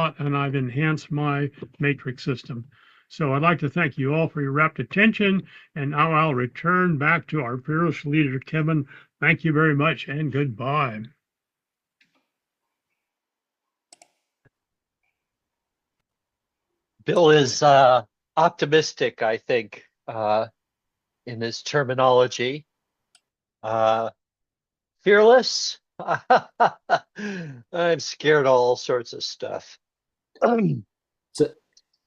lot, and I've enhanced my matrix system. So I'd like to thank you all for your rapt attention, and now I'll return back to our fearless leader, Kevin. Thank you very much, and goodbye. Bill is optimistic, I think, in his terminology. Fearless? I'm scared of all sorts of stuff. So,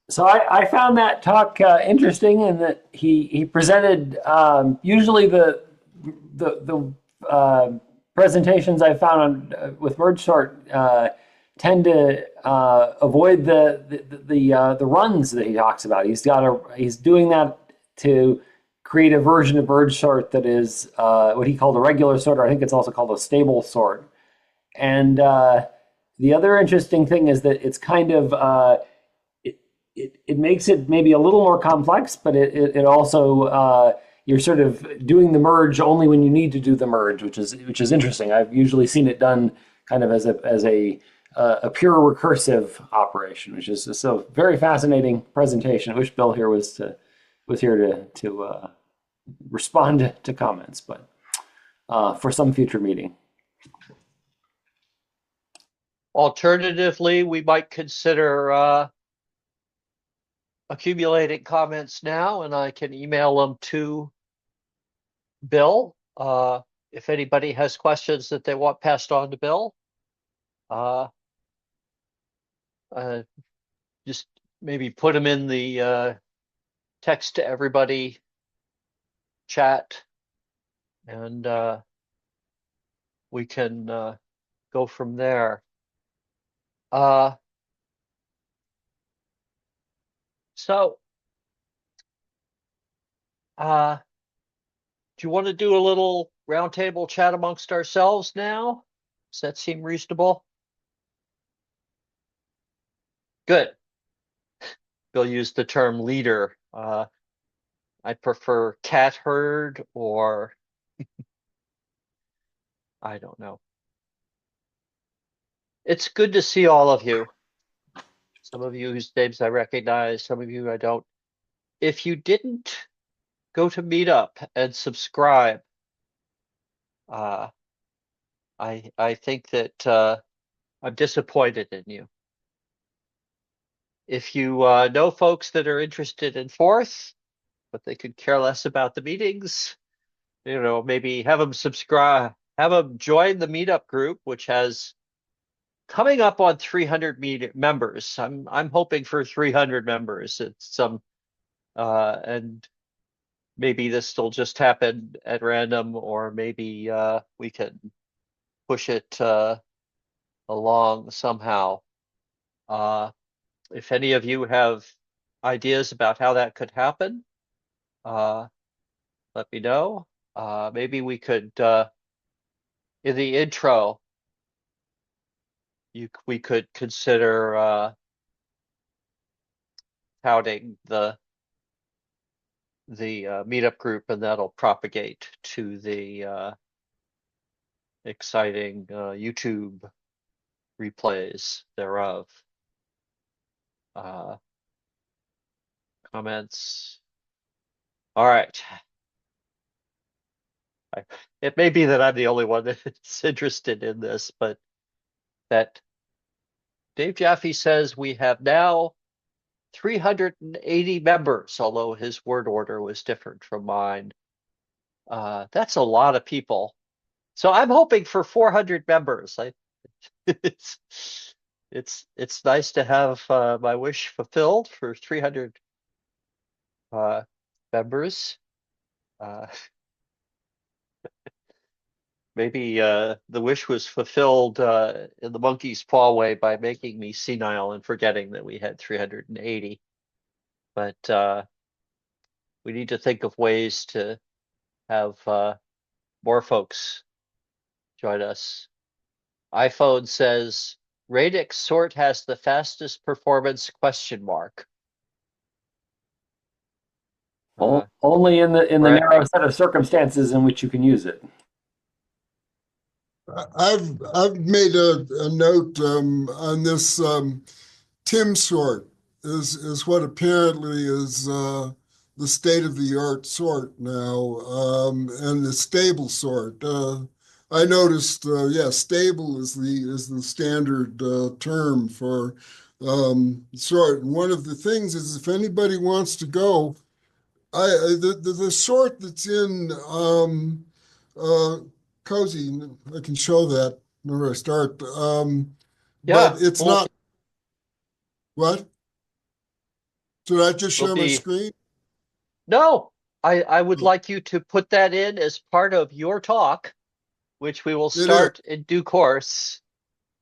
so I found that talk interesting in that he presented usually the presentations I found on with word sort tend to avoid the runs that he talks about. He's doing that to create a version of bird sort that is what he called a regular sort, or I think it's also called a stable sort. And the other interesting thing is that it's kind of it makes it maybe a little more complex, but it also you're sort of doing the merge only when you need to do the merge, which is interesting. I've usually seen it done kind of as a pure recursive operation, which is so very fascinating presentation. I wish Bill here was here to respond to comments, but for some future meeting. Alternatively, we might consider accumulating comments now, and I can email them to Bill. If anybody has questions that they want passed on to Bill, just maybe put them in the text to everybody chat, and we can go from there. So, do you want to do a little roundtable chat amongst ourselves now? Does that seem reasonable? Good. Bill used the term leader. I prefer cat herd, or I don't know. It's good to see all of you. Some of you whose names I recognize, some of you I don't. If you didn't go to MeetUp and subscribe, I think that I'm disappointed in you. If you know folks that are interested in Fourth, but they could care less about the meetings, maybe have them subscribe, have them join the MeetUp group, which has coming up on 300 members. I'm hoping for 300 members. It's and maybe this will just happen at random, or maybe we can push it along somehow. If any of you have ideas about how that could happen, let me know. Maybe we could, in the intro, we could consider touting the MeetUp group, and that'll propagate to the exciting YouTube replays thereof. Comments. All right. It may be that I'm the only one that's interested in this, but that Dave Jaffe says we have now 380 members, although his word order was different from mine. That's a lot of people. So I'm hoping for 400 members. It's nice to have my wish fulfilled for 300 members. Maybe the wish was fulfilled in the monkey's paw way by making me senile and forgetting that we had 380. But we need to think of ways to have more folks join us. iPhone says Radix sort has the fastest performance ? Only in the narrow set of circumstances in which you can use it. I've made a note on this Tim sort is what apparently is the state of the art sort now, and the stable sort. I noticed, yeah, stable is the standard term for sort. And one of the things is, if anybody wants to go, the sort that's in uh, Cozy, I can show that whenever I start. Yeah, But it's we'll not what? Should I just we'll share my be screen? no. I would Oh, like you to put that in as part of your talk, which we will it is. start in due course.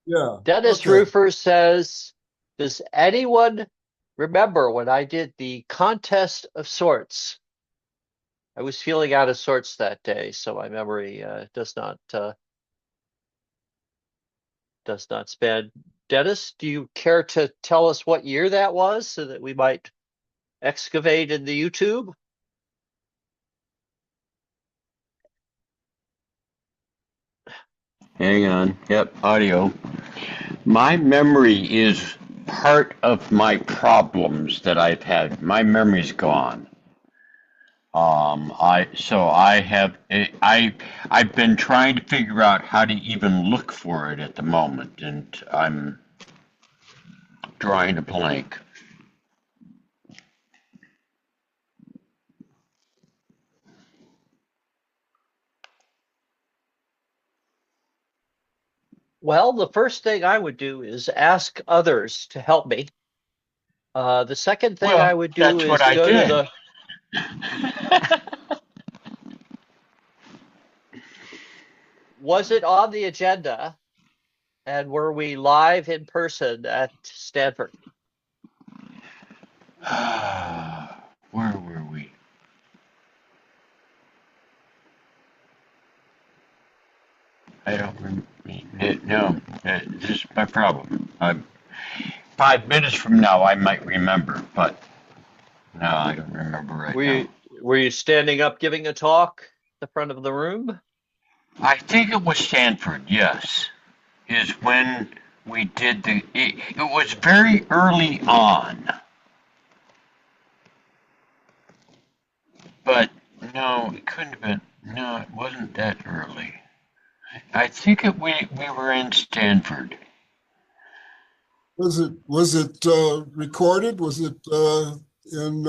Yeah. Dennis Okay. Roofer says, does anyone remember when I did the contest of sorts? I was feeling out of sorts that day, so my memory does not span. Dennis, do you care to tell us what year that was so that we might excavate in the YouTube? Hang on. Yep, audio. My memory is part of my problems that I've had. My memory's gone. I've been trying to figure out how to even look for it at the moment, and I'm drawing a blank. Well, the first thing I would do is ask others to help me. The second thing I Well, would do that's what is I go to did. the was it on the agenda and were we live in person at Stanford? Where were we? I don't remember. No, this is my problem. 5 minutes from now, I might remember, but no, I don't remember right Were now. you were you standing up giving a talk at the front of the room? I think it was Stanford, yes, is when we did it was very early on, but no, it couldn't have been. No, it wasn't that early. I think we were in Stanford. Was it recorded? Was it in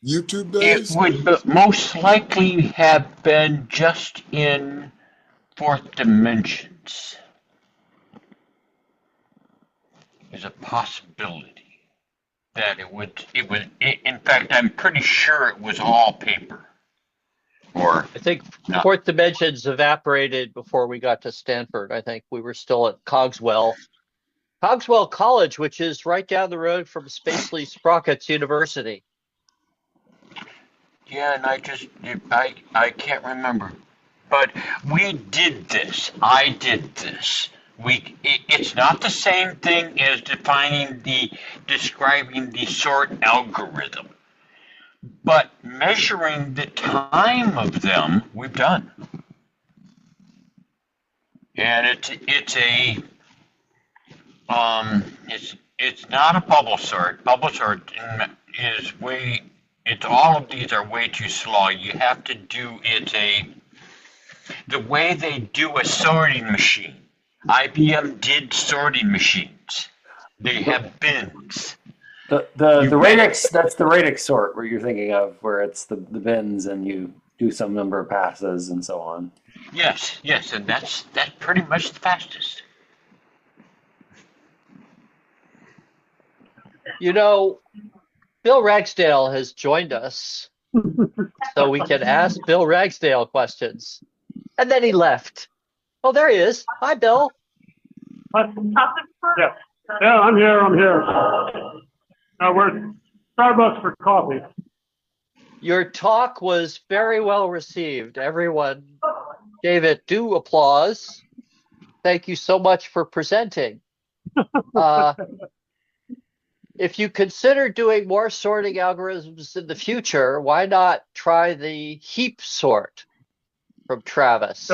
YouTube It days? would most likely have been just in fourth dimensions. There's a possibility that in fact, I'm pretty sure it was all paper. Or I think not. fourth dimensions evaporated before we got to Stanford. I think we were still at Cogswell College, which is right down the road from Spacely Sprockets University. Yeah, and I can't remember. But we did this. I did this. It's not the same thing as describing the sort algorithm, but measuring the time of them, we've done. And it's not a bubble sort. Bubble sort is way. It's all of these are way too slow. You have to do the way they do a sorting machine. IBM did sorting machines. They have bins. The radix, that's the radix sort where you're thinking of, where it's the bins and you do some number of passes and so on. Yes, and that's pretty much the fastest. You know, Bill Ragsdale has joined us, so we can ask Bill Ragsdale questions. And then he left. Oh, there he is. Hi, Bill. Yeah, yeah, I'm here. We're at Starbucks for coffee. Your talk was very well received. Everyone gave it due applause. Thank you so much for presenting. If you consider doing more sorting algorithms in the future, why not try the heap sort from Travis?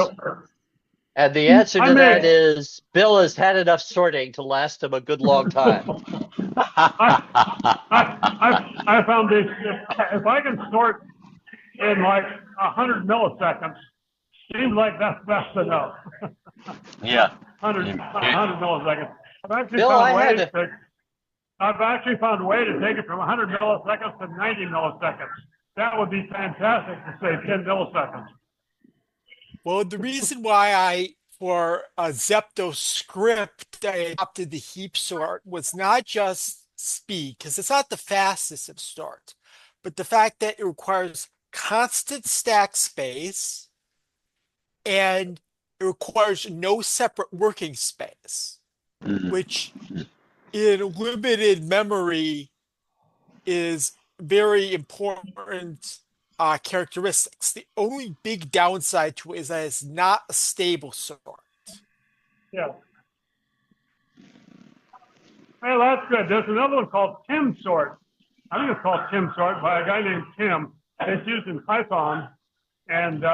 And the answer to that is Bill has had enough sorting to last him a good long time. I found this, if I can sort in like 100 milliseconds, seems like that's fast enough. Yeah. 100 milliseconds. Bill, I had I've actually found a way to take it from 100 milliseconds to 90 milliseconds. That would be fantastic to save 10 milliseconds. Well, the reason why for a Zepto script, I adopted the heap sort was not just speed, because it's not the fastest of sort, but the fact that it requires constant stack space and it requires no separate working space, which in limited memory is very important characteristics. The only big downside to it is that it's not a stable sort. Yeah. Well, that's good. There's another one called Tim sort. I think it's called Tim sort by a guy named Tim. It's used in Python, and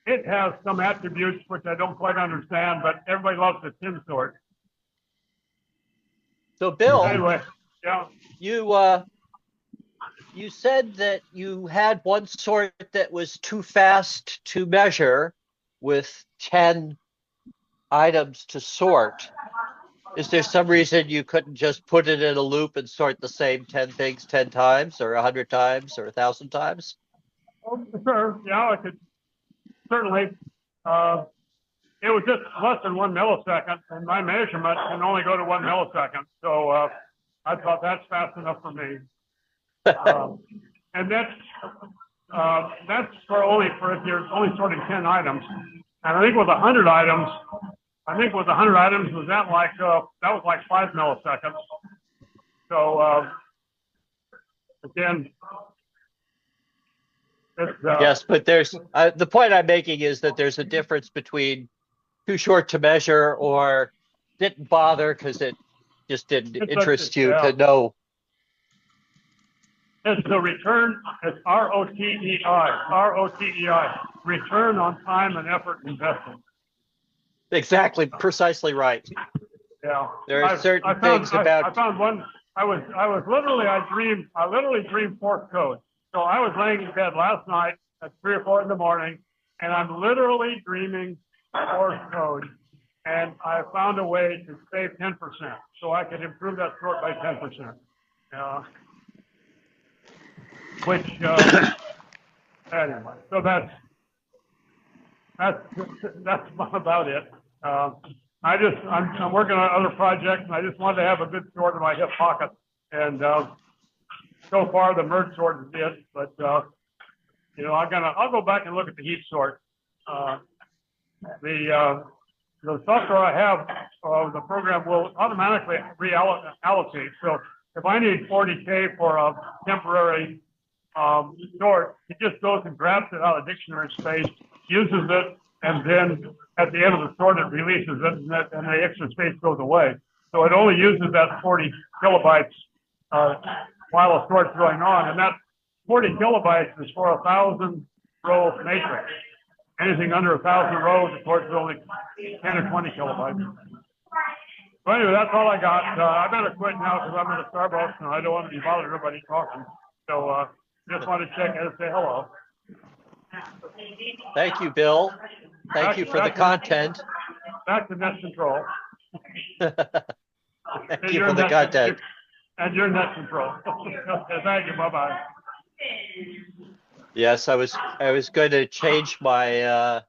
it has some attributes which I don't quite understand, but everybody loves the Tim sort. So, Bill, anyway, yeah. You said that you had one sort that was too fast to measure with 10 items to sort. Is there some reason you couldn't just put it in a loop and sort the same 10 things 10 times or 100 times or 1,000 times? Oh, sure. Yeah, I could certainly. It was just less than 1 millisecond, and my measurement can only go to 1 millisecond. So I thought that's fast enough for me. And that's for if you're only sorting 10 items. And I think with 100 items, was that was like 5 milliseconds. So again, yes, but there's the point I'm making is that there's a difference between too short to measure or didn't bother because it just didn't interest you to know. It's the return. It's ROTEI, return on time and effort invested. Exactly, precisely right. Yeah, there are certain things about. I found one. I literally dreamed fourth code. So I was laying in bed last night at 3 or 4 in the morning, and I'm literally dreaming fourth code. And I found a way to save 10%, so I could improve that sort by 10%. Which anyway, so that's about it. I'm working on other projects, and I just wanted to have a good sort in my hip pocket. And so far, the merge sort is it. But I'll go back and look at the heap sort. The software I have, the program will automatically reallocate. So if I need 40K for a temporary sort, it just goes and grabs it out of dictionary space, uses it, and then at the end of the sort, it releases it, and the extra space goes away. So it only uses that 40 kilobytes while a sort's going on, and that 40 kilobytes is for 1,000 row matrix. Anything under 1,000 rows, of course, is only 10 or 20 kilobytes. So anyway, that's all I got. I better quit now because I'm at a Starbucks and I don't want to be bothering everybody talking. So just want to check in and say hello. Thank you, Bill. Thank you for the content. Back to net control. Thank you for the content. And your net control. Thank you. Bye-bye. Yes, I was going to change my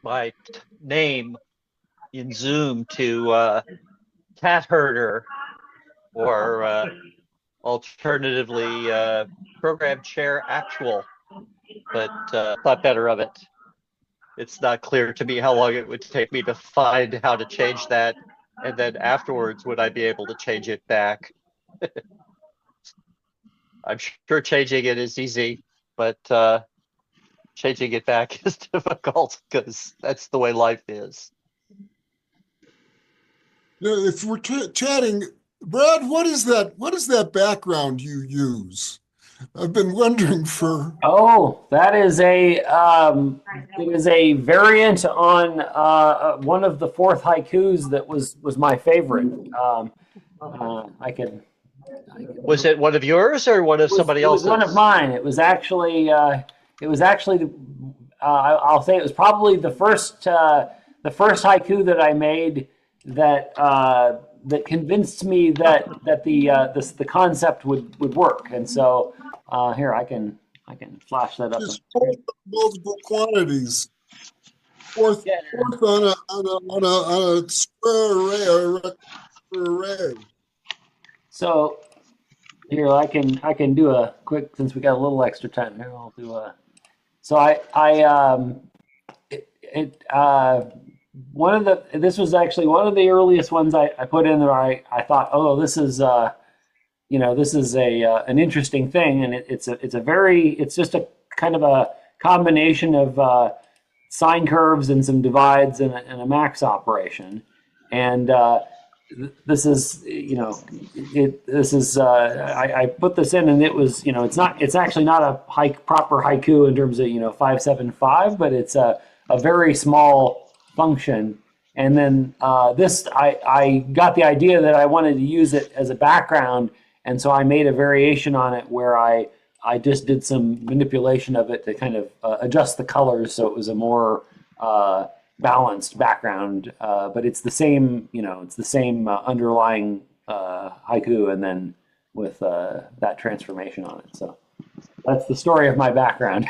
my name in Zoom to Cat Herder, or alternatively Program Chair Actual, but thought better of it. It's not clear to me how long it would take me to find how to change that, and then afterwards would I be able to change it back. I'm sure changing it is easy, but changing it back is difficult because that's the way life is. If we're chatting, Brad, what is that background you use? I've been wondering for. Oh, that is it is a variant on one of the fourth haikus that was my favorite. I can, Was it one of yours or one of somebody it was one of else's? mine. It was actually I'll say it was probably the first haiku that I made that that convinced me that the concept would work. And so here I can flash that up. Just multiple quantities. Fourth, Yeah. fourth on a square array or a rectangular array. So here I can do a quick, since we got a little extra time here. I'll do a. So it one of the this was actually one of the earliest ones I put in there. I thought, oh, this is this is a an interesting thing, and it's a very, it's just a kind of a combination of sine curves and some divides and a max operation, and this is this is I put this in, and it was it's actually not a proper haiku in terms of 575, but it's a very small function. And then this I got the idea that I wanted to use it as a background, and so I made a variation on it where I just did some manipulation of it to kind of adjust the colors so it was a more balanced background. But it's the same, it's the same underlying haiku, and then with that transformation on it. So that's the story of my background.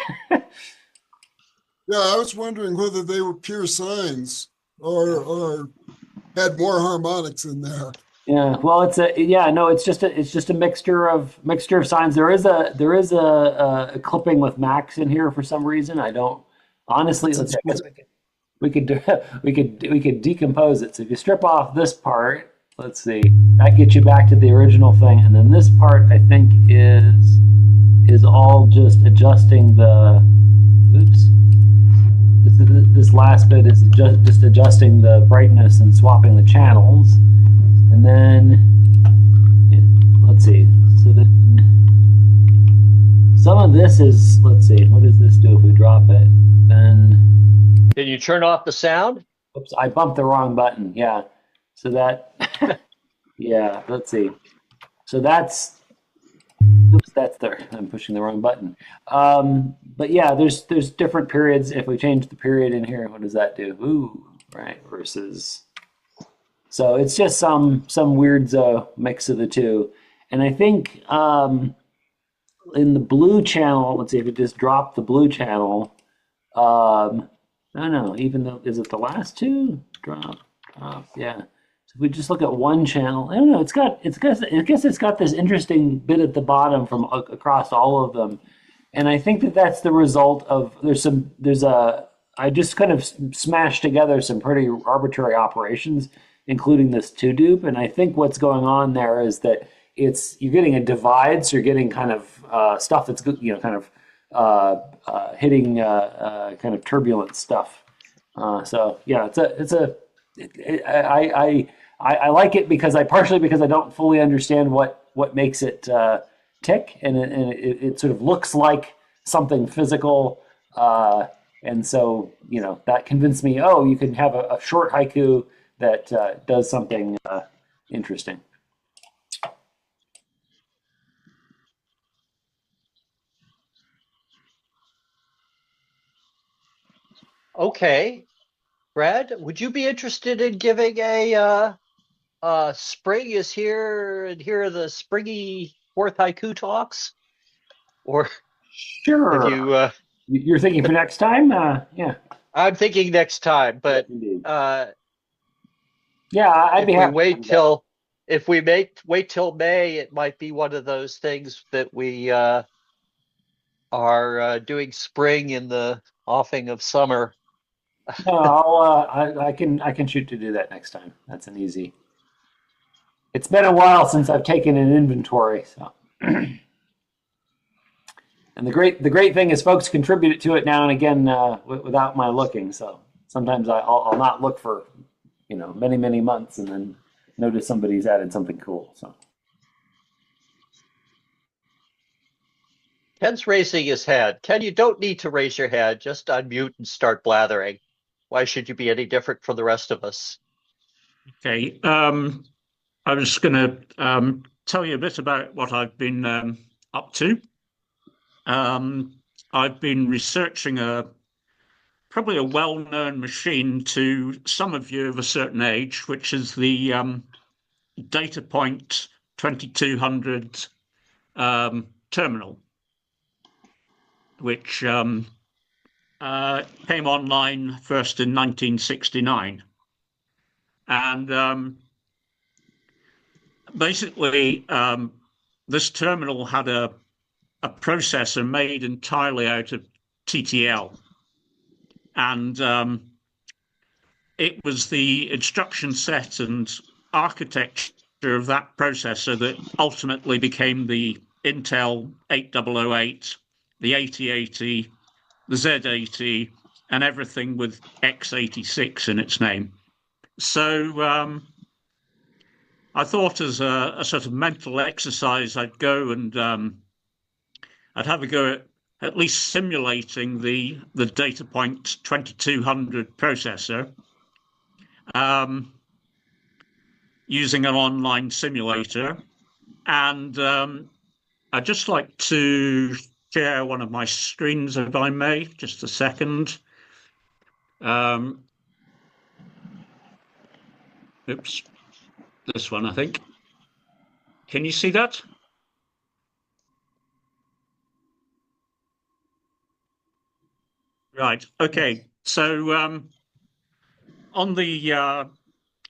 Yeah, I was wondering whether they were pure sines or had more harmonics in there. Yeah, well, it's just a mixture of signs. There is a clipping with Max in here for some reason. I don't honestly. Let's see, I guess we could decompose it. So if you strip off this part, let's see, that gets you back to the original thing, and then this part I think is all just adjusting the. Oops. This last bit is just adjusting the brightness and swapping the channels. And then, let's see, so then some of this is, let's see, what does this do if we drop it? Then, Did you turn off the sound? oops, I bumped the wrong button, yeah. So that, yeah, let's see. So that's, oops, I'm pushing the wrong button. But yeah, there's different periods. If we change the period in here, what does that do? Ooh, right, versus... So it's just some weird mix of the two. And I think in the blue channel, let's see if we just drop the blue channel. I don't know, even though, is it the last two? Drop, yeah. So if we just look at one channel, I don't know, I guess it's got this interesting bit at the bottom from across all of them. And I think that's the result of, I just kind of smashed together some pretty arbitrary operations, including this two dupe. And I think what's going on there is that you're getting a divide, so you're getting kind of stuff that's kind of hitting kind of turbulent stuff. So yeah, I like it because partially because I don't fully understand what makes it tick, and it sort of looks like something physical. And so that convinced me, oh, you can have a short haiku that does something interesting. Okay, Brad, would you be interested in giving spring is here and here are the springy fourth haiku talks? Or have Sure. you? You're thinking for next time? Yeah. I'm thinking next time, but yeah, I'd be happy. If we wait till May, it might be one of those things that we are doing spring in the offing of summer. No, I can shoot to do that next time. That's an easy. It's been a while since I've taken an inventory, so. And the great thing is folks contribute to it now and again without my looking. So sometimes I'll not look for many months and then notice somebody's added something cool. So Ken's raising his hand. Ken, you don't need to raise your hand. Just unmute and start blathering. Why should you be any different from the rest of us? Okay. I was going to tell you a bit about what I've been up to. I've been researching probably a well-known machine to some of you of a certain age, which is the DataPoint 2200 terminal, which came online first in 1969. And basically, this terminal had a processor made entirely out of TTL. And it was the instruction set and architecture of that processor that ultimately became the Intel 8008, the 8080, the Z80, and everything with x86 in its name. So I thought as a sort of mental exercise, I'd go and I'd have a go at least simulating the DataPoint 2200 processor using an online simulator. And I'd just like to share one of my screens, if I may, just a second. Oops, this one, I think. Can you see that? Right. Okay. So on the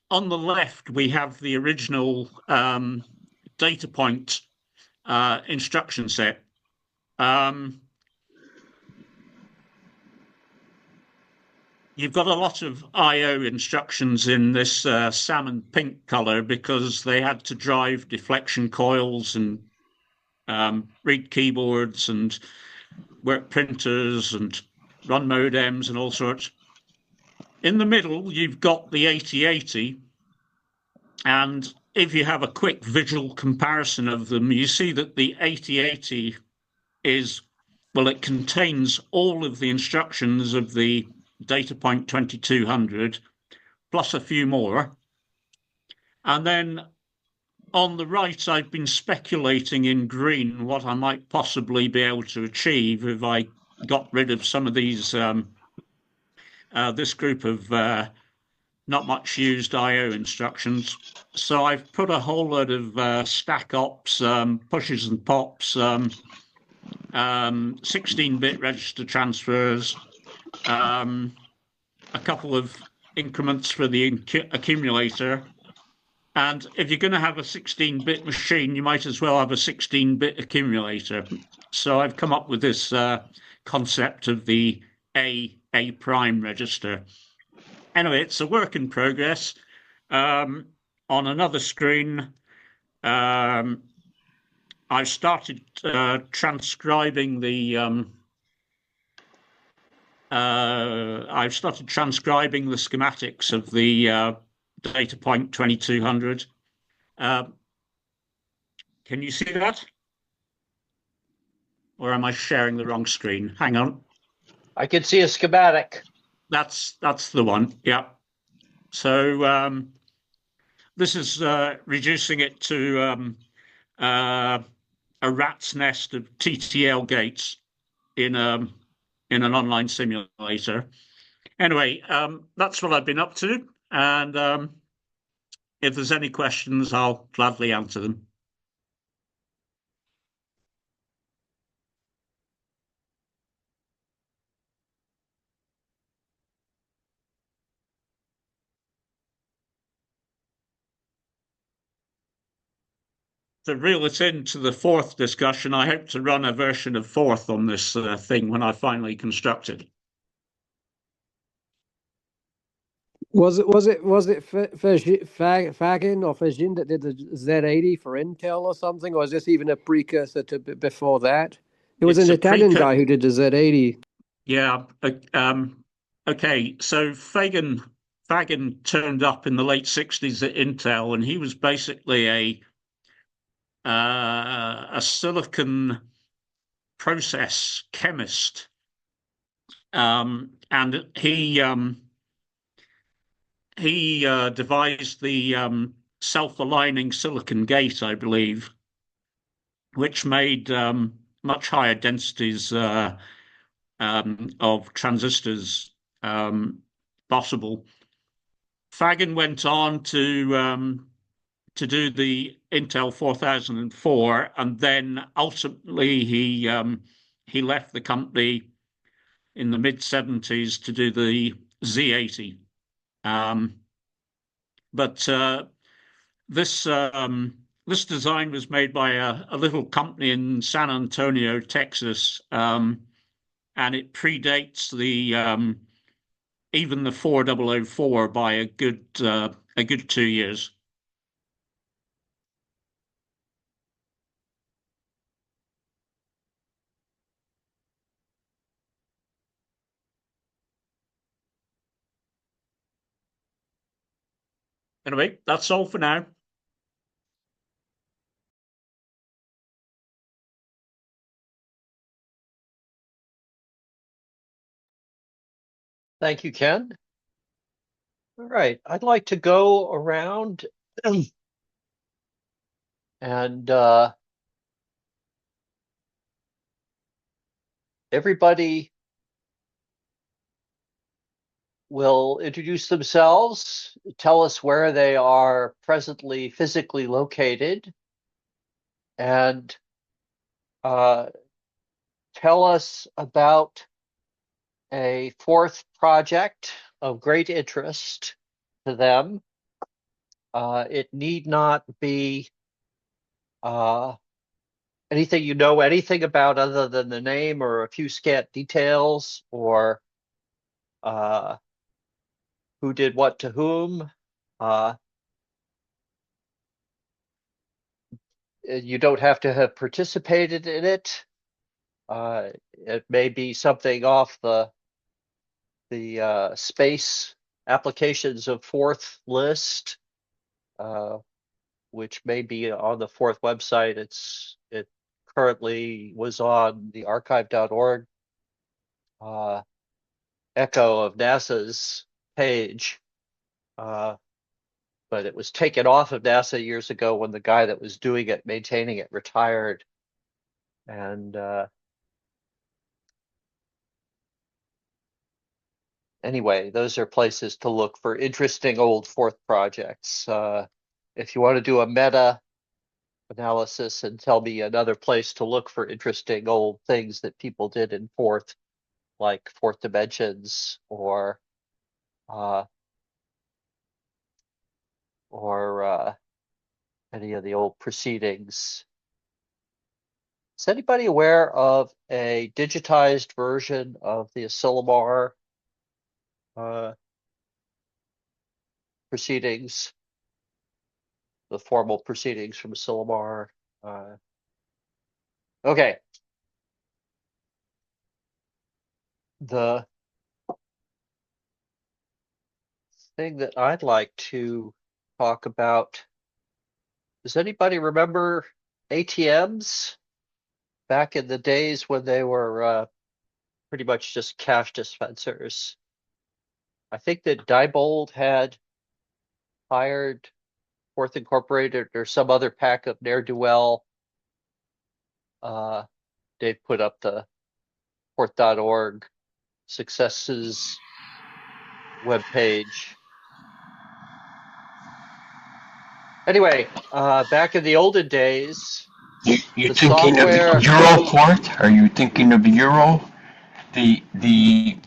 left we have the original DataPoint instruction set. You've got a lot of I/O instructions in this salmon pink color because they had to drive deflection coils and read keyboards and work printers and run modems and all sorts. In the middle, you've got the 8080. And if you have a quick visual comparison of them, you see that the 8080 is, well, it contains all of the instructions of the DataPoint 2200, plus a few more. And then on the right, I've been speculating in green what I might possibly be able to achieve if I got rid of some of these, this group of not much used I/O instructions. So I've put a whole load of stack ops, pushes and pops, 16-bit register transfers, a couple of increments for the accumulator. And if you're going to have a 16-bit machine, you might as well have a 16-bit accumulator. So I've come up with this concept of the A prime register. Anyway, it's a work in progress. On another screen, I've started transcribing the schematics of the DataPoint 2200. Can you see that? Or am I sharing the wrong screen? Hang on. I can see a schematic. That's the one. Yeah. So this is reducing it to a rat's nest of TTL gates in an online simulator. Anyway, that's what I've been up to, and if there's any questions, I'll gladly answer them. To reel it into the fourth discussion, I hope to run a version of fourth on this thing when I finally construct it. Was it Fagin or Fagin that did the Z80 for Intel or something, or is this even a precursor to before that? It was an Italian guy who did the Z80. Yeah. Okay. So Fagin turned up in the late 60s at Intel, and he was basically a silicon process chemist, and he devised the self-aligning silicon gate, I believe, which made much higher densities of transistors possible. Fagan went on to do the Intel 4004, and then ultimately he left the company in the mid-70s to do the Z80. But this this design was made by a little company in San Antonio, Texas, and it predates the even the 4004 by a good 2 years. Anyway, that's all for now. Thank you, Ken. All right, I'd like to go around and everybody will introduce themselves, tell us where they are presently physically located, and tell us about a fourth project of great interest to them. It need not be anything you know anything about other than the name or a few scant details, or who did what to whom. You don't have to have participated in it. It may be something off the space applications of fourth list, which may be on the fourth website. It currently was on the archive.org echo of NASA's page, but it was taken off of NASA years ago when the guy that was doing it, maintaining it, retired. And anyway, those are places to look for interesting old fourth projects. If you want to do a meta analysis and tell me another place to look for interesting old things that people did in fourth, like fourth dimensions or any of the old proceedings. Is anybody aware of a digitized version of the Asilomar proceedings, the formal proceedings from Asilomar? Okay. The thing that I'd like to talk about, does anybody remember ATMs back in the days when they were pretty much just cash dispensers? I think that Diebold had hired Fourth Incorporated or some other pack of ne'er-do-well. Dave put up the fourth.org successes webpage. Anyway, back in the olden days, You the thinking software. of Europort? Are you thinking of Euro? The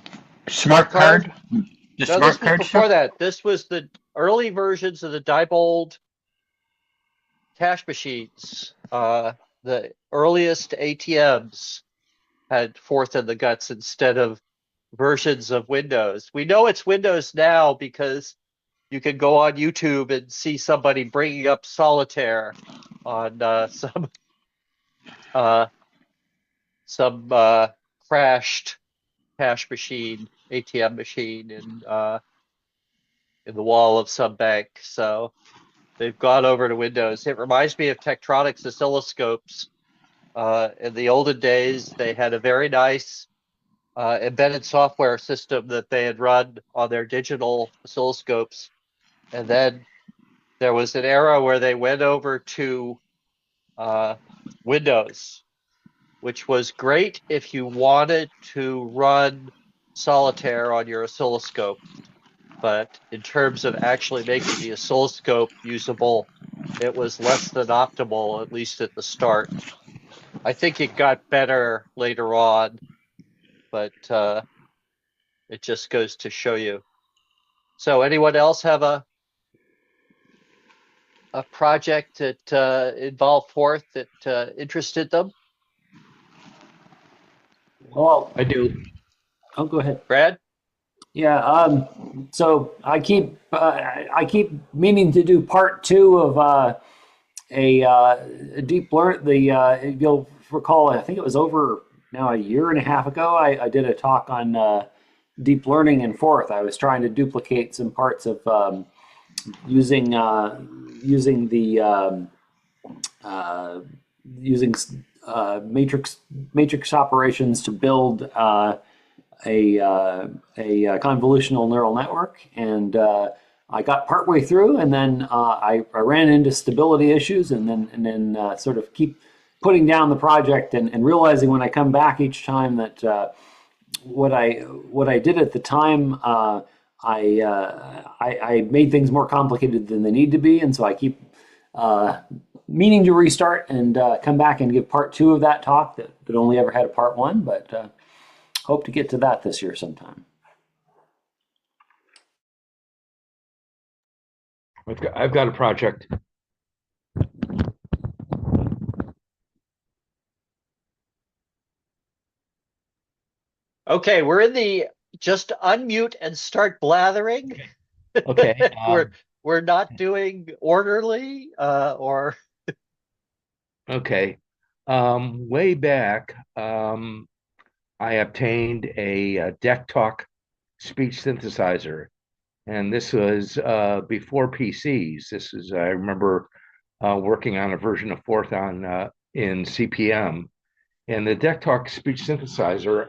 smart card? The No, smart this was card before stuff? that. This was the early versions of the Diebold cash machines. The earliest ATMs had fourth in the guts instead of versions of Windows. We know it's Windows now because you can go on YouTube and see somebody bringing up solitaire on some crashed cash machine, ATM machine in the wall of some bank. So they've gone over to Windows. It reminds me of Tektronix oscilloscopes In the olden days, they had a very nice embedded software system that they had run on their digital oscilloscopes. And then there was an era where they went over to Windows, which was great if you wanted to run solitaire on your oscilloscope. But in terms of actually making the oscilloscope usable, it was less than optimal, at least at the start. I think it got better later on, but it just goes to show you. So anyone else have a project that involved Forth that interested them? Well, I do. oh, go ahead. Brad? Yeah. So I keep meaning to do part two of a deep learn. You'll recall, I think it was over now a year and a half ago. I did a talk on deep learning in Forth. I was trying to duplicate some parts of using matrix operations to build a convolutional neural network, and I got partway through, and then I ran into stability issues, and then sort of keep putting down the project and realizing when I come back each time that what I did at the time, I made things more complicated than they need to be, and so I keep meaning to restart and come back and give part two of that talk that only ever had a part one, but hope to get to that this year sometime. I've got a project. Okay, we're in the just unmute and start blathering. Okay. We're not doing orderly or Okay. Way back, I obtained a Deck Talk speech synthesizer, and this was before PCs. This is I remember working on a version of Forth on in CPM, and the Deck Talk speech synthesizer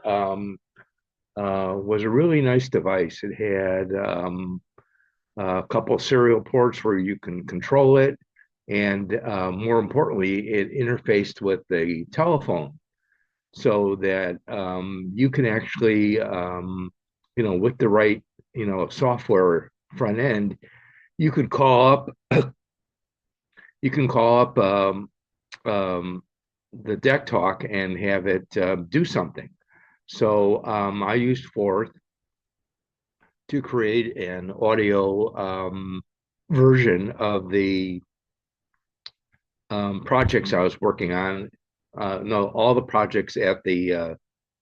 was a really nice device. It had a couple of serial ports where you can control it, and more importantly, it interfaced with the telephone so that you can actually, with the right, software front end, you could call up, you can call up the Deck Talk and have it do something. So I used Forth to create an audio version of the projects I was working on. No, all the projects at the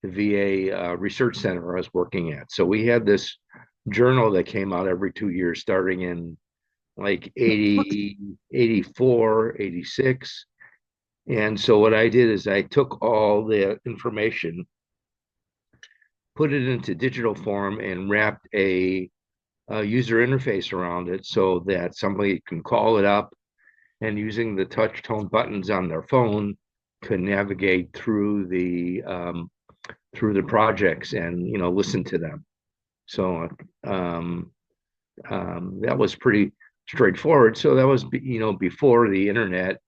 VA Research Center I was working at. So we had this journal that came out every 2 years, starting in like 80, 84, 86. And so what I did is I took all the information, put it into digital form, and wrapped a user interface around it so that somebody can call it up and using the touch tone buttons on their phone could navigate through the projects and listen to them. So that was pretty straightforward. So that was before the internet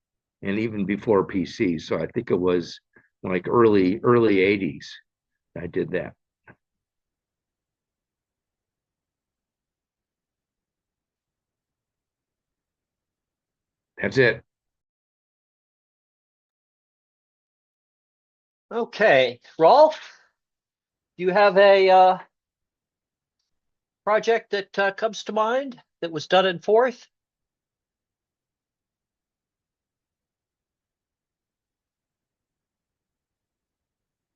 and even before PC. So I think it was like early 80s. I did that. That's it. okay. Rolf, do you have a project that comes to mind that was done in Forth?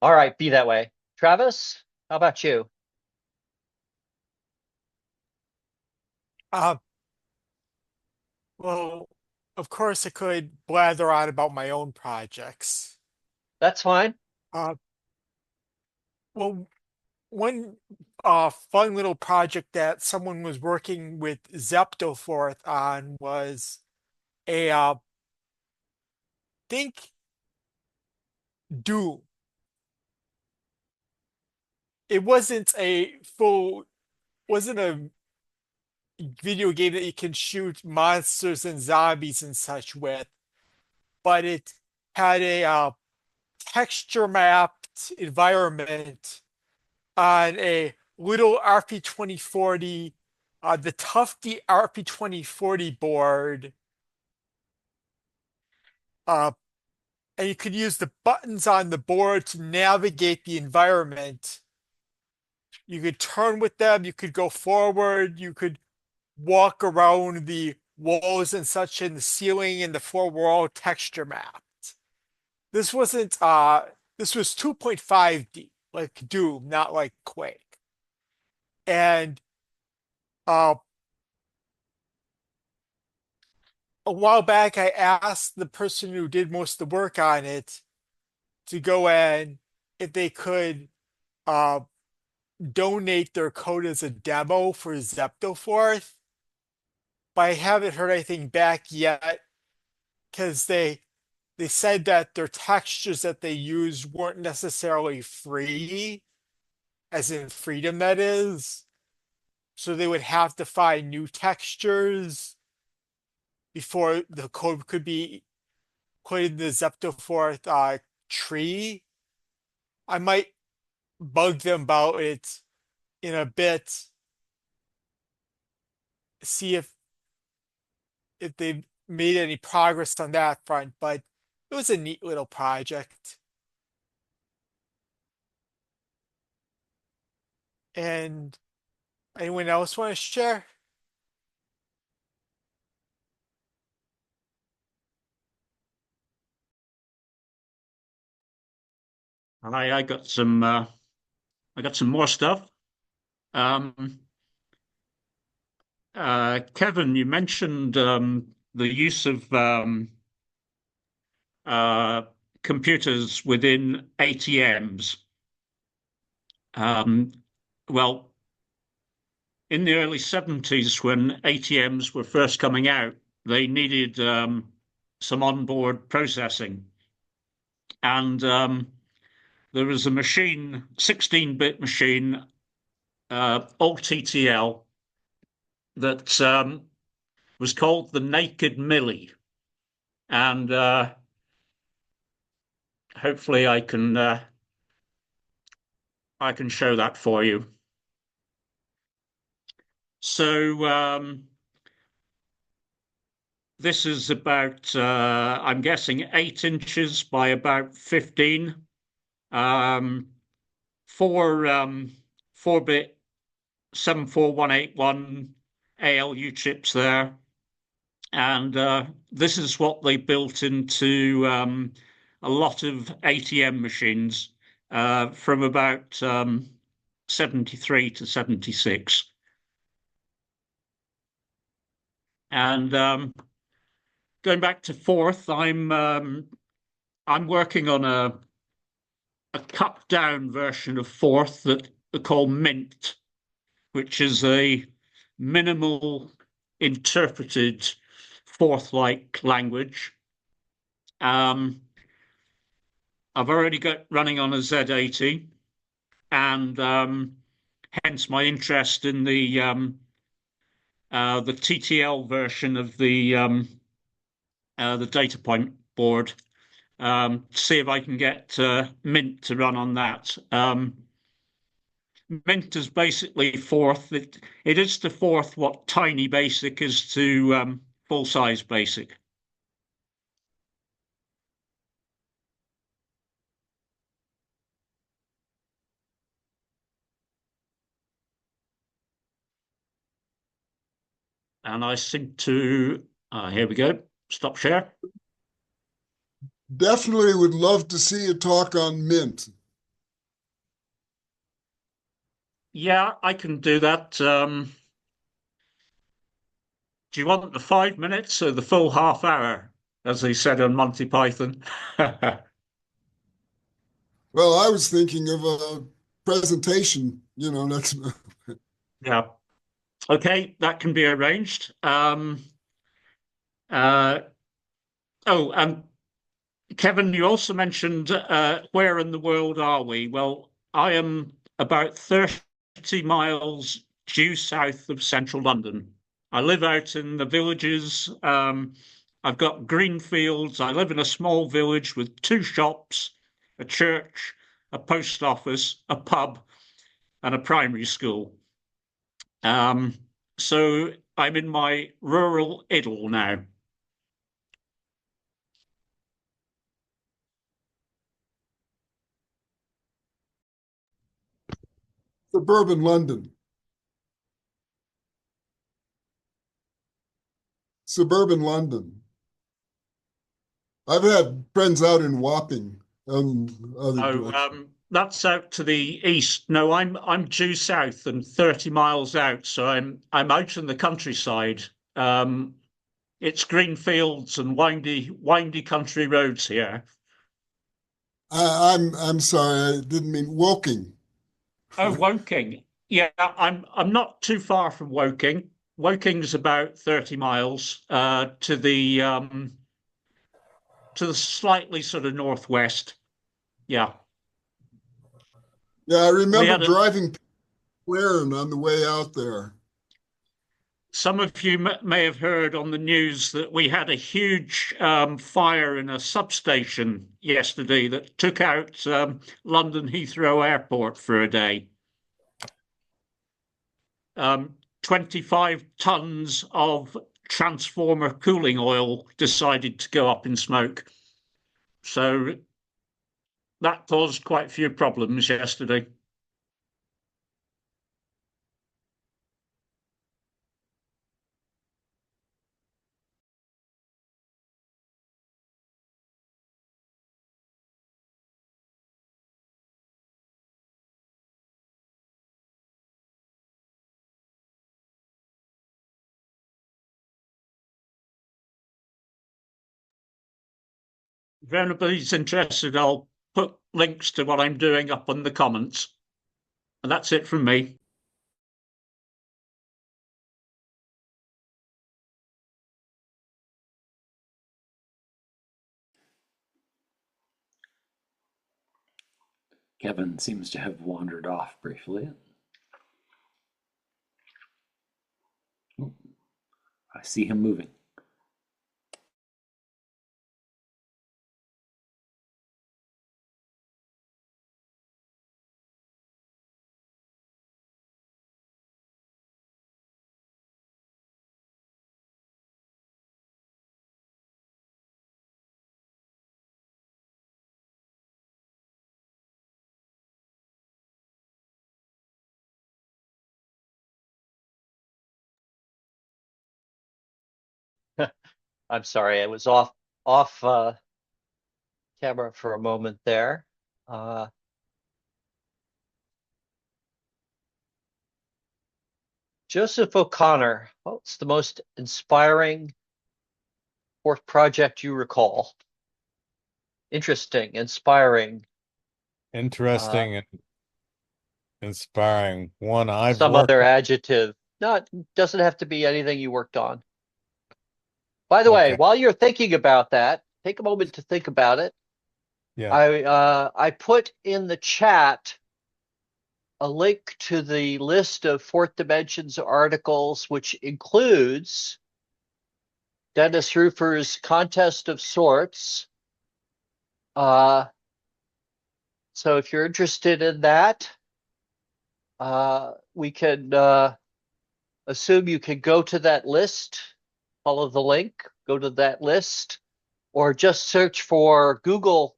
All right, be that way. Travis, how about you? Well, of course, I could blather on about my own projects. That's fine. Uh, well, one fun little project that someone was working with Zeptoforth on was a think Doom. It wasn't a video game that you can shoot monsters and zombies and such with, but it had a texture mapped environment on a little RP2040, the Tufty RP2040 board. And you could use the buttons on the board to navigate the environment. You could turn with them, you could go forward, you could walk around the walls and such, and the ceiling and the floor were all texture mapped. This was 2.5D, like Doom, not like Quake. And a while back, I asked the person who did most of the work on it to go in if they could donate their code as a demo for Zeptoforth, but I haven't heard anything back yet because they said that their textures that they used weren't necessarily free, as in freedom that is. So they would have to find new textures before the code could be put in the Zeptoforth tree. I might bug them about it in a bit, see if they've made any progress on that front, but it was a neat little project. And anyone else want to share? I got some more stuff. Kevin, you mentioned the use of computers within ATMs. Well, in the early 70s, when ATMs were first coming out, they needed some onboard processing. And there was a machine, 16-bit machine, old TTL, that was called the Naked Millie. And hopefully I can show that for you. So this is about, I'm guessing, 8 inches by about 15. 4-bit 74181 ALU chips there. And this is what they built into a lot of ATM machines from about 73 to 76. And going back to Forth, I'm working on a cut down version of Forth that they call Mint, which is a minimal interpreted Forth-like language. I've already got running on a Z80, and hence my interest in the TTL version of the data point board. See if I can get Mint to run on that. Mint is basically Forth. It is to Forth what Tiny Basic is to full size Basic. And I seem to, here we go, stop share. Definitely would love to see a talk on Mint. Yeah, I can do that. Do you want the 5 minutes or the full half hour, as they said on Monty Python? Well, I was thinking of a presentation, that's Yeah. Okay, that can be arranged. Oh, and Kevin, you also mentioned where in the world are we? Well, I am about 30 miles due south of central London. I live out in the villages. I've got green fields. I live in a small village with 2 shops, a church, a post office, a pub, and a primary school. So I'm in my rural idyll now. Suburban London. Suburban London. I've had friends out in Wapping and other directions. That's out to the east. No, I'm due south and 30 miles out, so I'm out in the countryside. It's green fields and windy country roads here. I'm sorry, I didn't mean Woking. Oh, Woking. Yeah, I'm not too far from Woking. Woking's about 30 miles to the slightly sort of northwest. Yeah. Yeah, I remember a, driving Warren on the way out there. Some of you may have heard on the news that we had a huge fire in a substation yesterday that took out London Heathrow Airport for a day. 25 tons of transformer cooling oil decided to go up in smoke. So that caused quite a few problems yesterday. If anybody's interested, I'll put links to what I'm doing up in the comments. And that's it from me. Kevin seems to have wandered off briefly. Oh, I see him moving. I'm sorry, I was off camera for a moment there. Joseph O'Connor, what's the most inspiring fourth project you recall? Interesting, inspiring. Interesting and inspiring. One I've Some worked other on. adjective. Not doesn't have to be anything you worked on. By the way, Okay. while you're thinking about that, take a moment to think about it. Yeah. I put in the chat a link to the list of Fourth Dimensions articles, which includes Dennis Rufer's Contest of Sorts. So if you're interested in that, we can assume you can go to that list, follow the link, go to that list, or just search for Google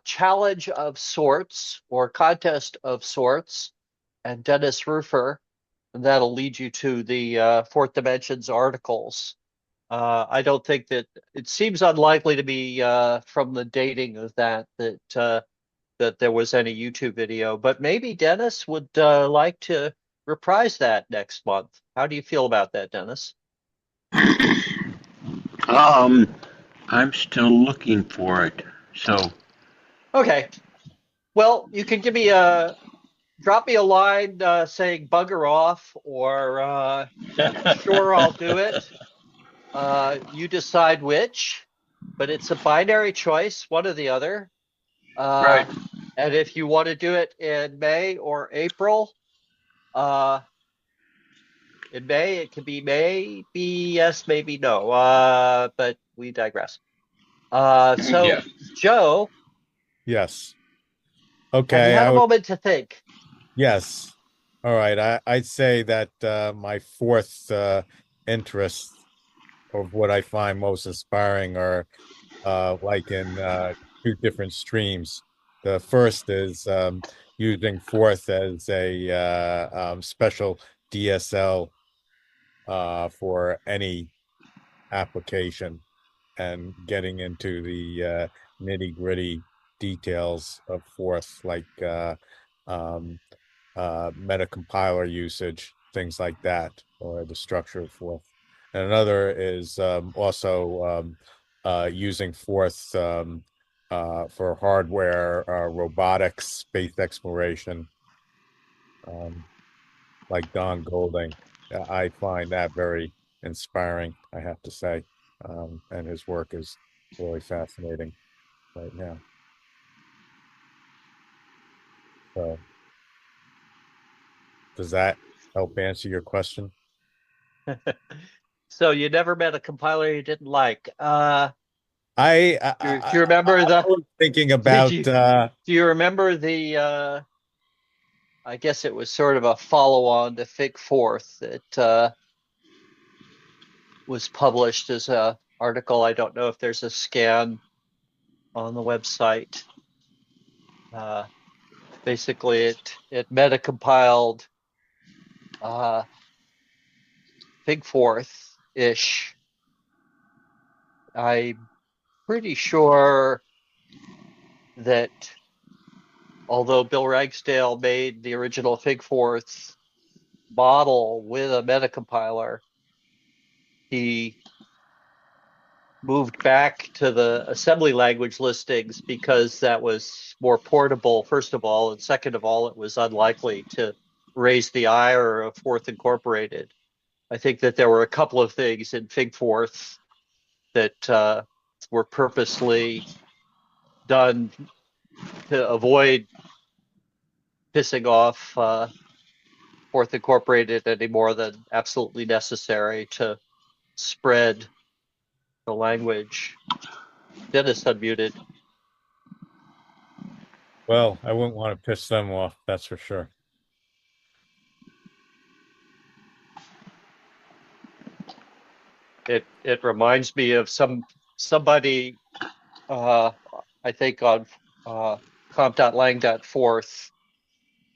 Challenge of Sorts or Contest of Sorts and Dennis Rufer, and that'll lead you to the Fourth Dimensions articles. I don't think that it seems unlikely to be from the dating of that there was any YouTube video, but maybe Dennis would like to reprise that next month. How do you feel about that, Dennis? I'm still looking for it. So Okay. Well, you can drop me a line saying bugger off or sure I'll do it. You decide which. but it's a binary choice, one or the other. Right. And if you want to do it in May or April, uh, in May, it could be maybe yes, maybe no. But we digress. So Yeah. Joe, Yes. have you Okay. had a moment to think? Yes. All right. I'd say that my fourth interest of what I find most inspiring are like in two different streams. The first is using Forth as a special DSL for any application and getting into the nitty-gritty details of Forth, like um, meta compiler usage, things like that, or the structure of Forth. And another is also using Forth for hardware, robotics, space exploration, um, like Don Golding. I find that very inspiring, I have to say. And his work is really fascinating right now. So, does that help answer your question? So you never met a compiler you didn't like. I, Do you remember I the? was thinking Did about you do you remember the? I guess it was sort of a follow-on to Fig Forth that was published as a article. I don't know if there's a scan on the website. Uh, Basically, it meta-compiled Fig Forth ish. I'm pretty sure that although Bill Ragsdale made the original Fig Forth model with a meta-compiler, he moved back to the assembly language listings because that was more portable, first of all, and second of all, it was unlikely to raise the ire of Forth Incorporated. I think that there were a couple of things in Fig Forth that were purposely done to avoid pissing off Forth Incorporated any more than absolutely necessary to spread the language. Dennis unmuted. well, I wouldn't want to piss them off, that's for sure. It reminds me of somebody I think on comp.lang.forth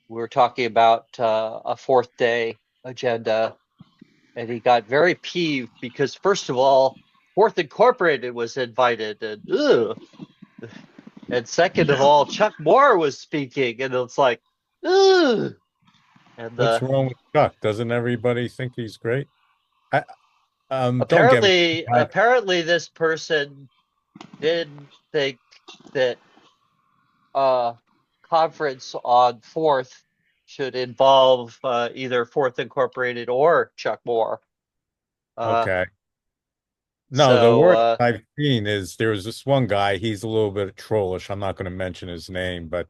we were talking about a fourth day agenda, and he got very peeved because first of all, Fourth Incorporated was invited, and ugh. And second of all, Chuck Moore was speaking, and it's like, ugh. And What's wrong with Chuck? Doesn't everybody think he's great? I, don't get me. apparently this person didn't think that uh conference on Fourth should involve either Fourth Incorporated or Chuck Moore. Uh, Okay. No, the so worst I've seen is there was this one guy, he's a little bit trollish. I'm not going to mention his name, but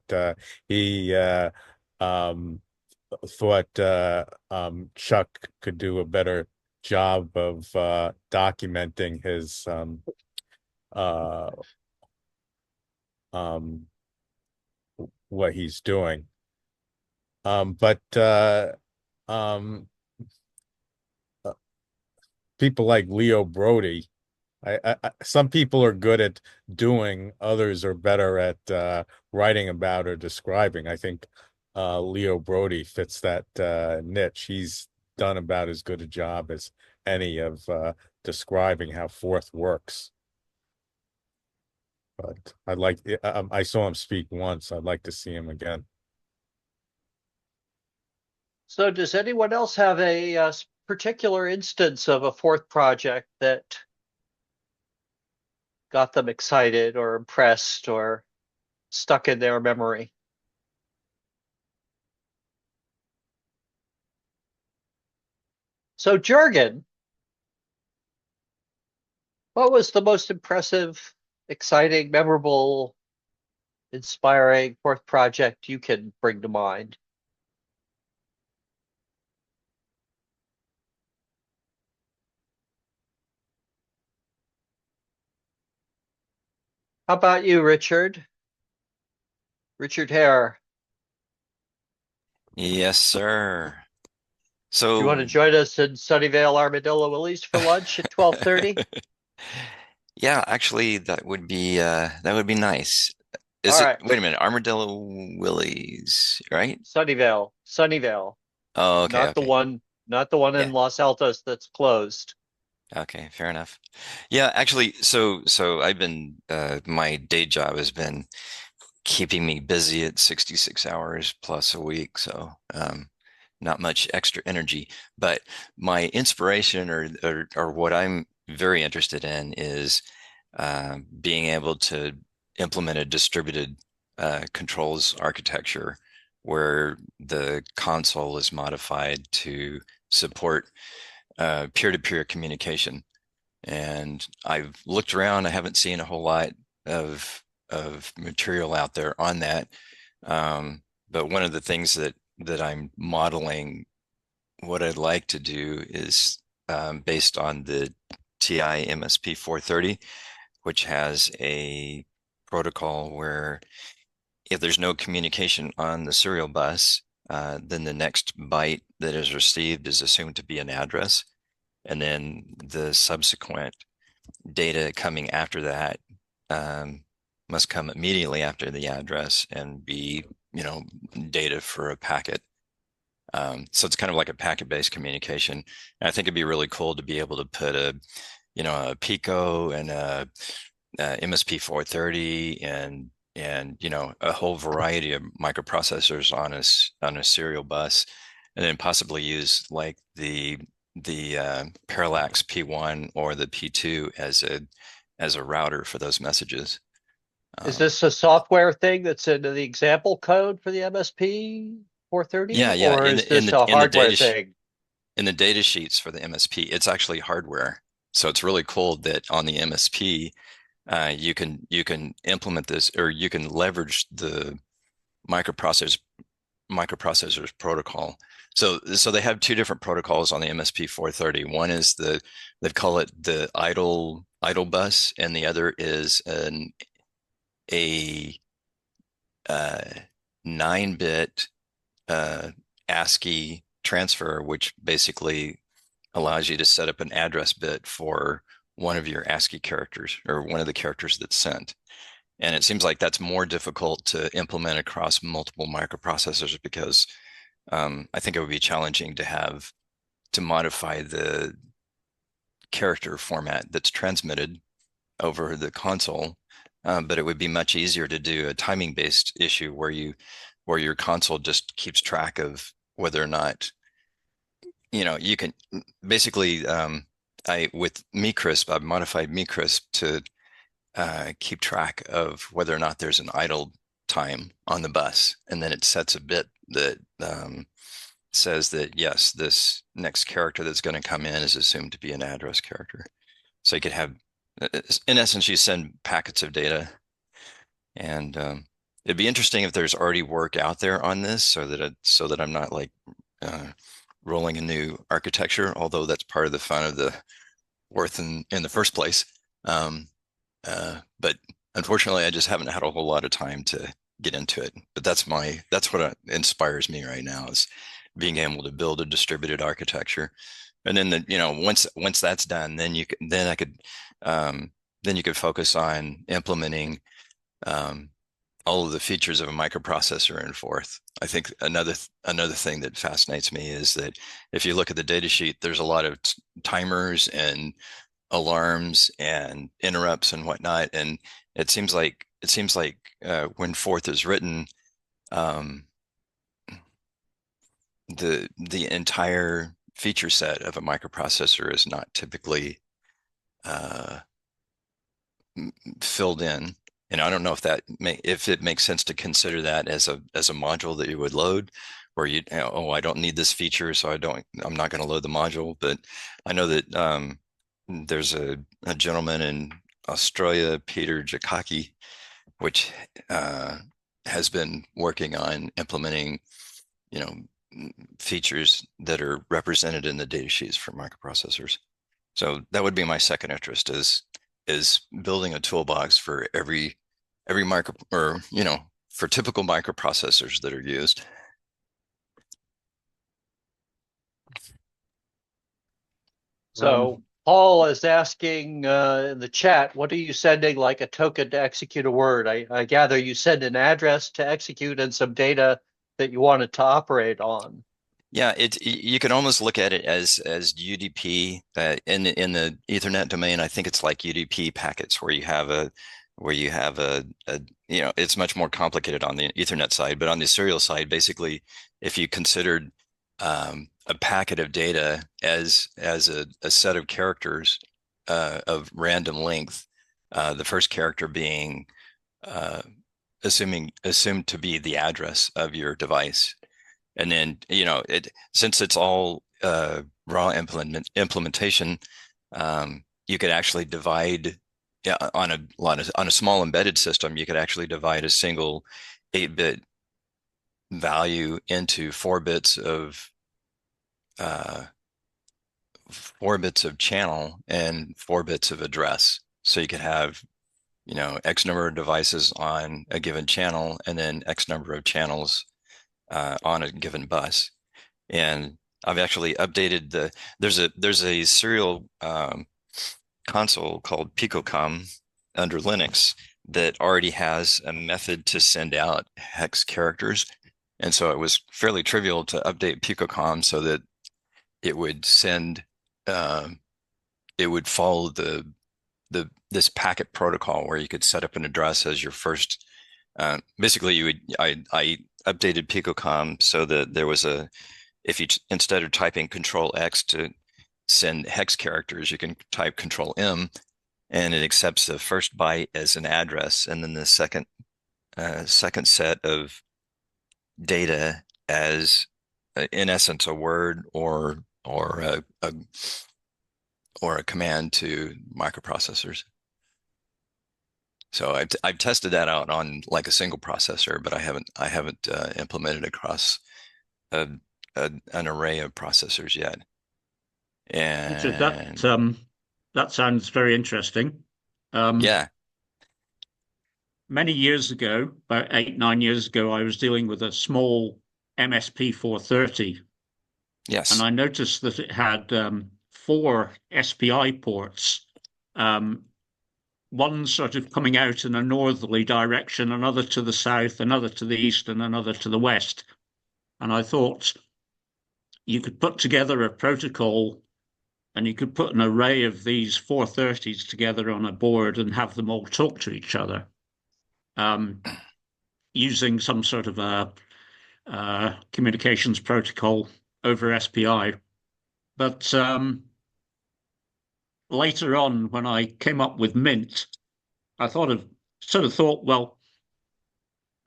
he um thought Chuck could do a better job of documenting his uh um what he's doing. But um uh, people like Leo Brody, some people are good at doing, others are better at writing about or describing. I think Leo Brody fits that niche. He's done about as good a job as any of describing how Forth works. But I saw him speak once. I'd like to see him again. so does anyone else have a particular instance of a Fourth project that got them excited or impressed or stuck in their memory? So Jurgen, What was the most impressive, exciting, memorable, inspiring fourth project you can bring to mind? How about you, Richard? Richard Hare, Yes, sir. do you want to So, join us in Sunnyvale Armadillo Willie's for lunch at 12:30? yeah, actually, that would be nice. All Is it? right, Wait a minute, Armadillo Willie's, right? Sunnyvale, Sunnyvale, Oh, okay, not the okay, one, not the one in yeah, Los Altos that's closed. okay, fair enough. Yeah, actually, so I've been my day job has been keeping me busy at 66 hours plus a week, so not much extra energy. But my inspiration or what I'm very interested in is being able to implement a distributed controls architecture where the console is modified to support peer-to-peer communication. And I've looked around, I haven't seen a whole lot of material out there on that. But one of the things that I'm modeling what I'd like to do is based on the TI MSP 430, which has a protocol where if there's no communication on the serial bus, then the next byte that is received is assumed to be an address. And then the subsequent data coming after that must come immediately after the address and be, data for a packet. So it's kind of like a packet-based communication. And I think it'd be really cool to be able to put a Pico and a MSP 430 and a whole variety of microprocessors on a serial bus, and then possibly use like the Parallax P1 or the P2 as a router for those messages. Is this a software thing that's in the example code for the MSP 430, Yeah. or In is the in this the a in the hardware data thing? in the data sheets for the MSP, it's actually hardware. So it's really cool that on the MSP, you can implement this, or you can leverage the microprocessors protocol. So they have two different protocols on the MSP 430. One is they call it the idle bus, and the other is a 9-bit ASCII transfer, which basically allows you to set up an address bit for one of your ASCII characters or one of the characters that's sent. And it seems like that's more difficult to implement across multiple microprocessors because I think it would be challenging to modify the character format that's transmitted over the console. But it would be much easier to do a timing-based issue where your console just keeps track of whether or not you can basically with MeCrisp, I've modified MeCrisp to keep track of whether or not there's an idle time on the bus, and then it sets a bit that says that yes, this next character that's going to come in is assumed to be an address character. So you could have, in essence, you send packets of data, and it'd be interesting if there's already work out there on this, so that I'm not like rolling a new architecture, although that's part of the fun of the worth in the first place. But unfortunately, I just haven't had a whole lot of time to get into it. But that's what inspires me right now is being able to build a distributed architecture. And then once that's done, then you could focus on implementing all of the features of a microprocessor in Forth. I think another thing that fascinates me is that if you look at the data sheet, there's a lot of timers and alarms and interrupts and whatnot, and it seems like when Forth is written, the entire feature set of a microprocessor is not typically filled in. And I don't know if it makes sense to consider that as a module that you would load, where I don't need this feature, so I'm not going to load the module. But I know that there's a gentleman in Australia, Peter Jakaki, which has been working on implementing, features that are represented in the data sheets for microprocessors. So that would be my second interest is building a toolbox for every micro, or for typical microprocessors that are used. So Paul is asking in the chat, what are you sending like a token to execute a word? I gather you send an address to execute and some data that you wanted to operate on. Yeah, you can almost look at it as UDP in the Ethernet domain. I think it's like UDP packets where you have a it's much more complicated on the Ethernet side, but on the serial side, basically, if you considered a packet of data as a set of characters of random length, the first character being assumed to be the address of your device. And then, since it's all raw implementation, you could actually divide on a small embedded system. You could actually divide a single 8-bit value into 4 bits of 4 bits of channel and 4 bits of address. So you could have, X number of devices on a given channel, and then X number of channels on a given bus. And I've actually updated there's a serial console called Picocom under Linux that already has a method to send out hex characters. And so it was fairly trivial to update Picocom so that it would send, it would follow this packet protocol where you could set up an address as your first. Basically, I updated Picocom so that there was if you instead of typing Control X to send hex characters, you can type Control M, and it accepts the first byte as an address, and then the second set of data as, in essence, a word or a command to microprocessors. So I've tested that out on like a single processor, but I haven't implemented across an array of processors yet. And that sounds very interesting. Yeah. Many years ago, about 8-9 years ago, I was dealing with a small MSP 430. Yes. And I noticed that it had 4 SPI ports. One sort of coming out in a northerly direction, another to the south, another to the east, and another to the west. And I thought you could put together a protocol and you could put an array of these 430s together on a board and have them all talk to each other using some sort of a communications protocol over SPI. But later on, when I came up with Mint, I sort of thought, well,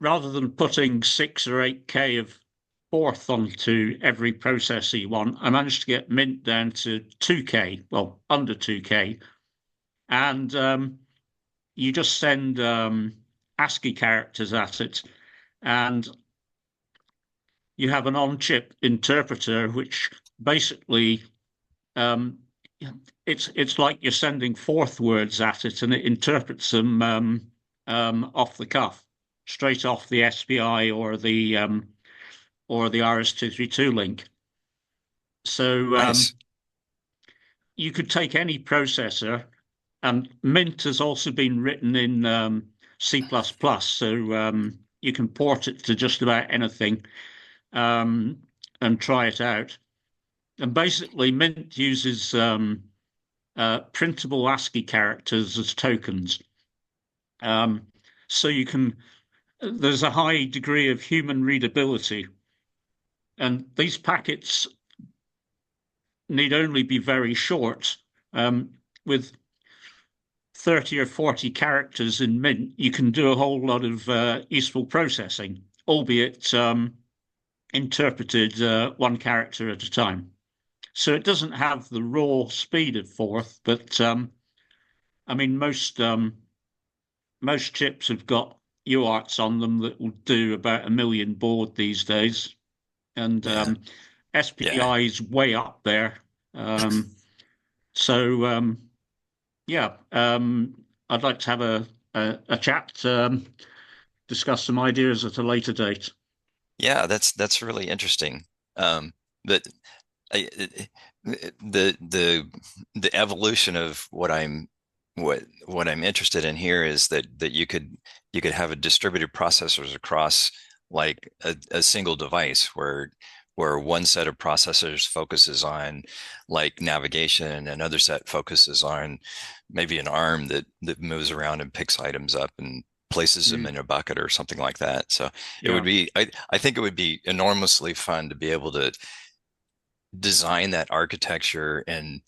rather than putting 6 or 8K of forth onto every processor you want, I managed to get Mint down to 2K, well, under 2K. And you just send ASCII characters at it, and you have an on-chip interpreter, which basically it's like you're sending forth words at it, and it interprets them off the cuff, straight off the SPI or the RS-232 link. So Nice. You could take any processor, and Mint has also been written in C++, so you can port it to just about anything and try it out. And basically, Mint uses printable ASCII characters as tokens. So there's a high degree of human readability. And these packets need only be very short. With 30 or 40 characters in Mint, you can do a whole lot of useful processing, albeit interpreted 1 character at a time. So it doesn't have the raw speed of fourth, but I mean most chips have got UARTs on them that will do about 1 million baud these days, and Yeah. Yeah. SPI is way up there. So yeah, I'd like to have a chat, discuss some ideas at a later date. Yeah, that's really interesting. But I, the evolution of what I'm interested in here is that you could have a distributed processors across like a single device where one set of processors focuses on like navigation and another set focuses on maybe an arm that moves around and picks items up and places them in a bucket or something like that. So it would Yeah. be I think it would be enormously fun to be able to design that architecture and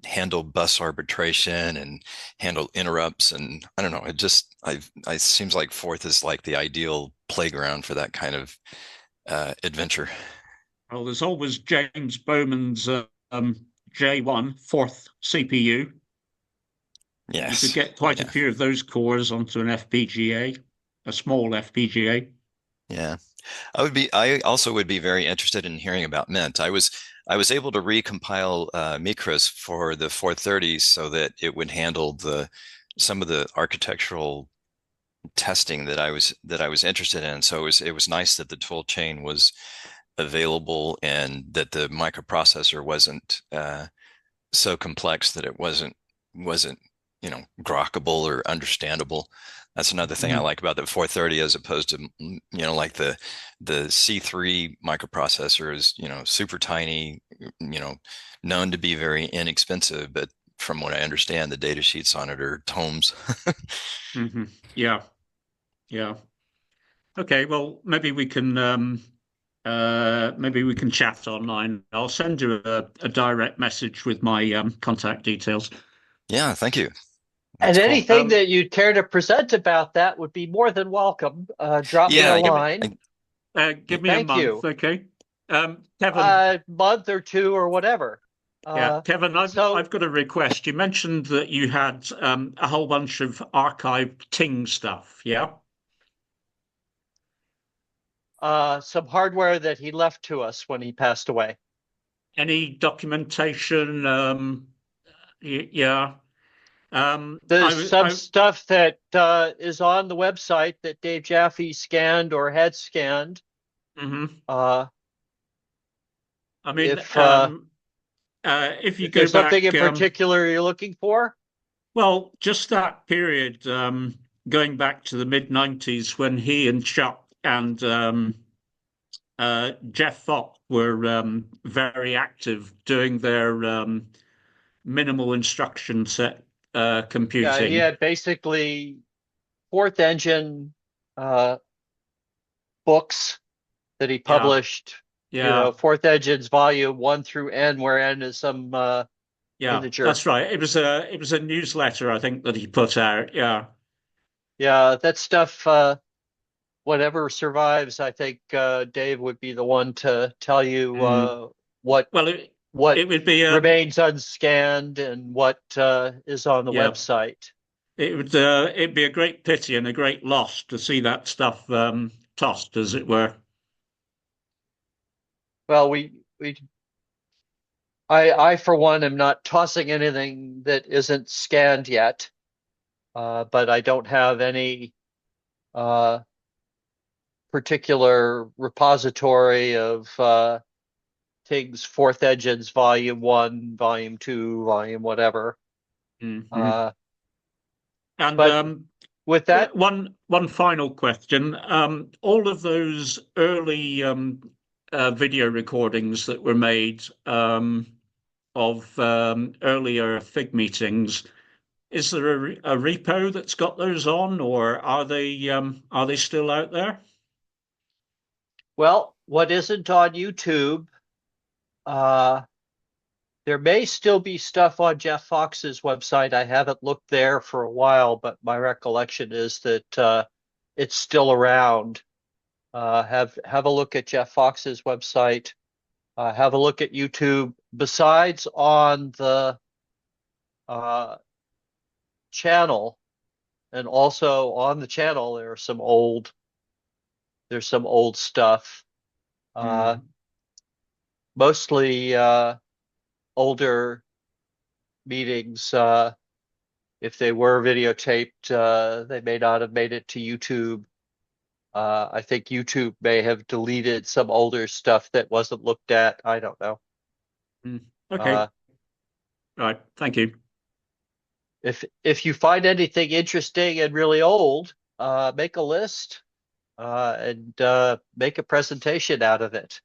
handle bus arbitration and handle interrupts. And I don't know, it seems like fourth is like the ideal playground for that kind of adventure. Well, there's always James Bowman's J1 fourth CPU. You could Yes. get quite a Yeah. few of those cores onto an FPGA, a small FPGA. Yeah. I also would be very interested in hearing about Mint. I was able to recompile Micros for the 430s so that it would handle some of the architectural testing that I was interested in. So it was nice that the tool chain was available and that the microprocessor wasn't so complex that it wasn't grokkable or understandable. That's another thing I like about the 430 as opposed to like the C3 microprocessor is super tiny, known to be very inexpensive, but from what I understand, the data sheets on it are tomes. Yeah, yeah. Okay, well, maybe we can chat online. I'll send you a direct message with my contact details. Yeah, thank you. And That's cool. anything that you'd care to present about that would be more than welcome. Drop me a line. Give me a Thank month, you. okay? Kevin, A month or two or whatever. yeah, Kevin, I've got a request. You mentioned that you had a whole bunch of archived Ting stuff, yeah? Some hardware that he left to us when he passed away. Any documentation? Yeah. There's some stuff that is on the website that Dave Jaffe scanned or had scanned. I mean, if you go there's back, something in particular you're looking for? Well, just that period, going back to the mid-90s when he and Chuck and Jeff Fock were very active doing their minimal instruction set computing. Yeah, he had basically fourth engine books that he published. Yeah. Fourth engines volume 1 through N, where N is some integer. That's right. It was a newsletter, I think, that he put out. Yeah. Yeah, that stuff, whatever survives, I think Dave would be the one to tell you what it would be remains unscanned and what is on the website. It'd be a great pity and a great loss to see that stuff tossed, as it were. Well, I for one am not tossing anything that isn't scanned yet, but I don't have any particular repository of Tig's fourth engines, volume 1, volume 2, volume whatever. And with that, one final question: all of those early video recordings that were made of earlier FIG meetings, is there a repo that's got those on, or are they still out there? Well, what isn't on YouTube? There may still be stuff on Jeff Fox's website. I haven't looked there for a while, but my recollection is that it's still around. Have a look at Jeff Fox's website. have a look at YouTube. Besides on the channel, and also on the channel, there's some old stuff. Mostly older meetings. If they were videotaped, they may not have made it to YouTube. I think YouTube may have deleted some older stuff that wasn't looked at. I don't know. Okay. All right. Thank you. If you find anything interesting and really old, make a list and make a presentation out of it.